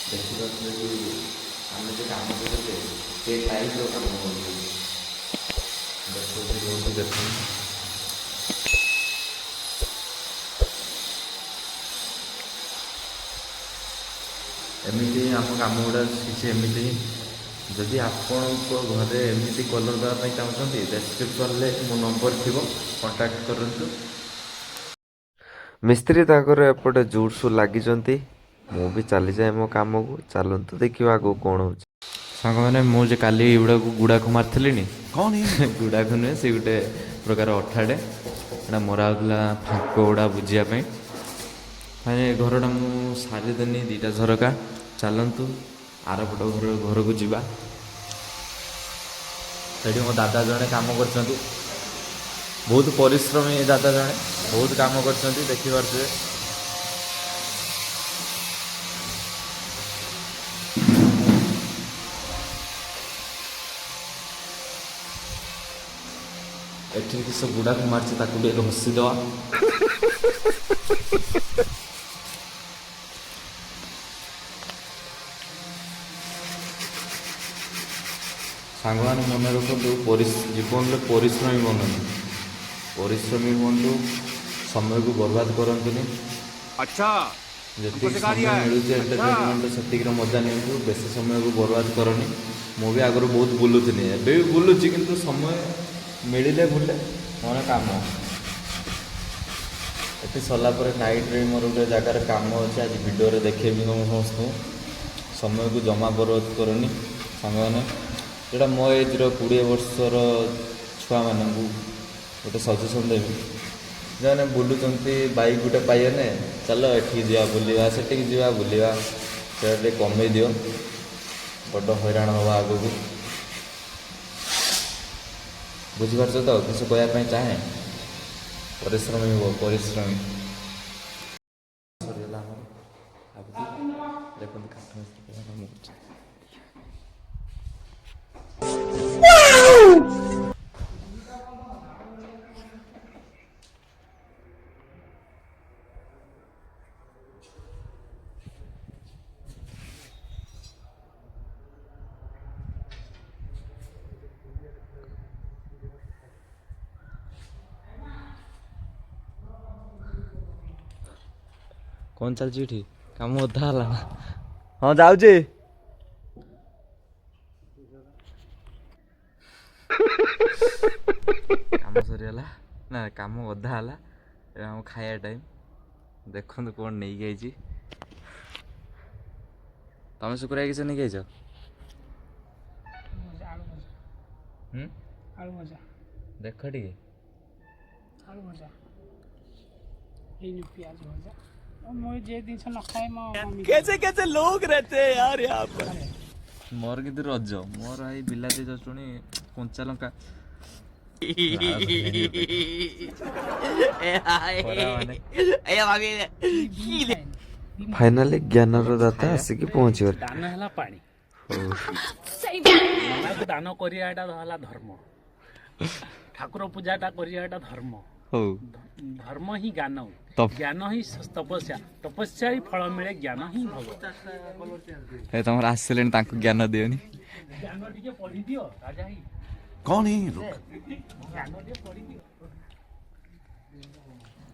ଦେଖିପାରୁଥିଲେ କି ଆମେ ଯେ କାମ କରୁଛେ ସେ ଟାଇପ୍ର କାମ କରୁଛେ। ଦେଖୁଛି ଯୋଉଠି ଦେଖୁଛି ଏମିତି ଆମ କାମ ଗୁଡ଼ା କିଛି ଏମିତି। ଯଦି ଆପଣଙ୍କ ଘରେ ଏମିତି କଲର୍ ଦେବା ପାଇଁ ଚାହୁଁଛନ୍ତି ଡେସ୍କ୍ରିପ୍ସନ୍ରେ ମୋ ନମ୍ବର ଥିବ, କଣ୍ଟାକ୍ଟ କରନ୍ତୁ। ମିସ୍ତ୍ରୀ ତାଙ୍କର ଏପଟେ ଜୋରସୋର ଲାଗିଛନ୍ତି, ମୁଁ ବି ଚାଲିଯାଏ ମୋ କାମକୁ। ଚାଲନ୍ତୁ ଦେଖିବା ଆଗକୁ କ'ଣ ହେଉଛି। ସାଙ୍ଗମାନେ ମୁଁ ଯେ କାଲି ଏଗୁଡ଼ାକୁ ଗୁଡ଼ାକୁ ମାରିଥିଲିନି, ଗୁଡ଼ାକୁ ନୁହେଁ, ସେ ଗୋଟେ ପ୍ରକାର ଅଠାଟେ ଏଇଟା ମରା ହେଉଥିଲା ଫାଙ୍କ ଗୁଡ଼ା ବୁଝିବା ପାଇଁ। ମାନେ ଘରଟା ମୁଁ ସାରିଦେନି 2ଟା ଝରକା। ଚାଲନ୍ତୁ ଆରପଟ ଘରକୁ ଯିବା। ସେଠି ମୋ ଦାଦା ଜଣେ କାମ କରୁଛନ୍ତି, ବହୁତ ପରିଶ୍ରମୀ ଦାଦା ଜଣେ, ବହୁତ କାମ କରୁଛନ୍ତି ଦେଖିପାରୁଥିବେ। ଏଠି କିସ ଗୁଡ଼ାକୁ ମାରିଛି ତାକୁ ଟିକେ ଘଷିଦେବା। ସାଙ୍ଗମାନେ ମନେ ରଖନ୍ତୁ, ଜୀବନରେ ପରିଶ୍ରମୀ ବନନ୍ତୁ, ପରିଶ୍ରମୀ ହୁଅନ୍ତୁ, ସମୟକୁ ବର୍ବାଦ କରନ୍ତୁନି। अच्छा ଯେତିକି ସମୟ ମିଳୁଛି ଏଣ୍ଟରଟେନମେଣ୍ଟ ସେତିକିର ମଜା ନିଅନ୍ତୁ, ବେଶୀ ସମୟକୁ ବର୍ବାଦ କରନି। ମୁଁ ବି ଆଗରୁ ବହୁତ ବୁଲୁଥିଲି, ଏବେ ବି ବୁଲୁଛି, କିନ୍ତୁ ସମୟ ମିଳିଲେ ବୁଲେ, ମୋର କାମ। ଏଠି ସରିଲା ପରେ ନାଇଟ୍ରେ ମୋର ଗୋଟେ ଜାଗାରେ କାମ ଅଛି, ଆଜି ଭିଡ଼ିଓରେ ଦେଖେଇବି ସମସ୍ତଙ୍କୁ। ସମୟକୁ ଜମା ବର୍ବାଦ କରନି ସାଙ୍ଗମାନେ। ଯେଉଁଟା ମୋ ଏଜ୍ର 20 ବର୍ଷର ଛୁଆମାନଙ୍କୁ ଗୋଟେ ସଜେସନ୍ ଦେବି। ଯେଉଁମାନେ ବୁଲୁଛନ୍ତି ବାଇକ୍ ଗୋଟେ ପାଇଗଲେ, ଚାଲ ଏଠିକି ଯିବା ବୁଲିବା, ସେଠିକି ଯିବା ବୁଲିବା, ସେଇଟା ଟିକେ କମେଇ ଦିଅ, ବଡ଼ ହଇରାଣ ହେବା ଆଗକୁ। ବୁଝିପାରୁଛ ତ କିଛି କହିବା ପାଇଁ ଚାହେଁ? ପରିଶ୍ରମୀ ହୁଅ, ପରିଶ୍ରମୀ। ସରିଗଲା ଆମର ଦେଖନ୍ତୁ କାଠ ମିସ୍ତ୍ରୀ କାମ କରୁଛି। କ'ଣ ଚାଲିଛି ଏଠି? କାମ ଅଧା ହେଲା ନା? ହଁ ଯାଉଛି। କାମ ସରିଗଲା ନା, କାମ ଅଧା ହେଲା। ଏବେ ଆମ ଖାଇବା ଟାଇମ୍। ଦେଖନ୍ତୁ କ'ଣ ନେଇକି ଆଇଛି। ତମେ ଶୁକ୍ରବାର କିଛି ନେଇକି ଆଇଛ? आलू भजा ଦେଖ ଟିକେ। आलू भजा प्याज भजा मुझे जे दिन न खाए कैसे कैसे लोग रहते हैं यार यहाँ पर। ମୋର କିନ୍ତୁ ରଜ, ମୋର ଏଇ ବିଲାତି ଚଟଣି, କଞ୍ଚା ଲଙ୍କା। ଫାଇନାଲି ଜ୍ଞାନର ଦାତା ଆସିକି ପହଞ୍ଚିଗଲେ। ଦାନ ହେଲା ପାଣି, ଦାନ କରିବାଟା ହେଲା ଧର୍ମ, ଠାକୁର ପୂଜାଟା କରିବାଟା ଧର୍ମ। ହଉ, ଧର୍ମ ହିଁ ଜ୍ଞାନ, ଜ୍ଞାନ ହିଁ ତପସ୍ୟା, ତପସ୍ୟା ହିଁ ଫଳ ମିଳେ, ଜ୍ଞାନ ହିଁ ଭଗବାନ। ତମର ଆସିଲେଣି, ତାଙ୍କୁ ଜ୍ଞାନ ଦିଅନି। ଜ୍ଞାନ ଟିକେ ପଢିଦିଅ ରାଜା ହିଁ। कौन है ये लोग? ଜ୍ଞାନ ଟିକେ ପଢିଦିଅ।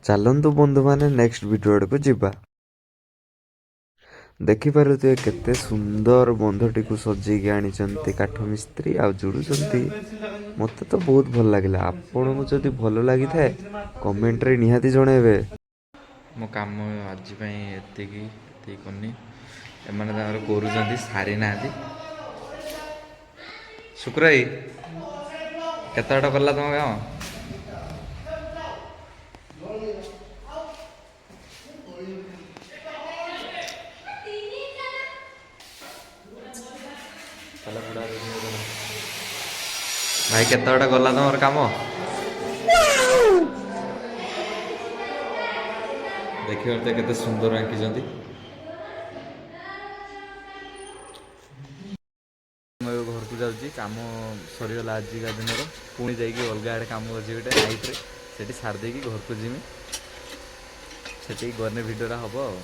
ଚାଲନ୍ତୁ ବନ୍ଧୁମାନେ ନେକ୍ସଟ ଭିଡ଼ିଓ ଆଡ଼କୁ ଯିବା। ଦେଖିପାରୁଥିବେ କେତେ ସୁନ୍ଦର ବନ୍ଧଟିକୁ ସଜେଇକି ଆଣିଛନ୍ତି କାଠ ମିସ୍ତ୍ରୀ, ଆଉ ଯୋଡ଼ୁଛନ୍ତି। ମୋତେ ତ ବହୁତ ଭଲ ଲାଗିଲା। ଆପଣଙ୍କୁ ଯଦି ଭଲ ଲାଗିଥାଏ କମେଣ୍ଟରେ ନିହାତି ଜଣାଇବେ। ମୋ କାମ ଆଜି ପାଇଁ ଏତିକି କରିନି। ଏମାନେ ତାଙ୍କର କରୁଛନ୍ତି, ସାରି ନାହାନ୍ତି। ଶୁକ୍ର ଭାଇ କେତେ ବାଟ କଲା ତମ କାମ? ଭାଇ କେତେ ବାଟ ଗଲା ତମର କାମ? ଦେଖିପାରୁଥିବେ କେତେ ସୁନ୍ଦର ଆଙ୍କିଛନ୍ତି। ମୁଁ ଏବେ ଘରକୁ ଯାଉଛି, କାମ ସରିଗଲା ଆଜିକା ଦିନର। ପୁଣି ଯାଇକି ଅଲଗା ଆଡ଼େ କାମ ଅଛି ଗୋଟେ ନାଇଟ୍ରେ, ସେଠି ସାରି ଦେଇକି ଘରକୁ ଯିମି। ସେଠିକି ଗଲେ ଭିଡ଼ିଓଟା ହେବ ଆଉ।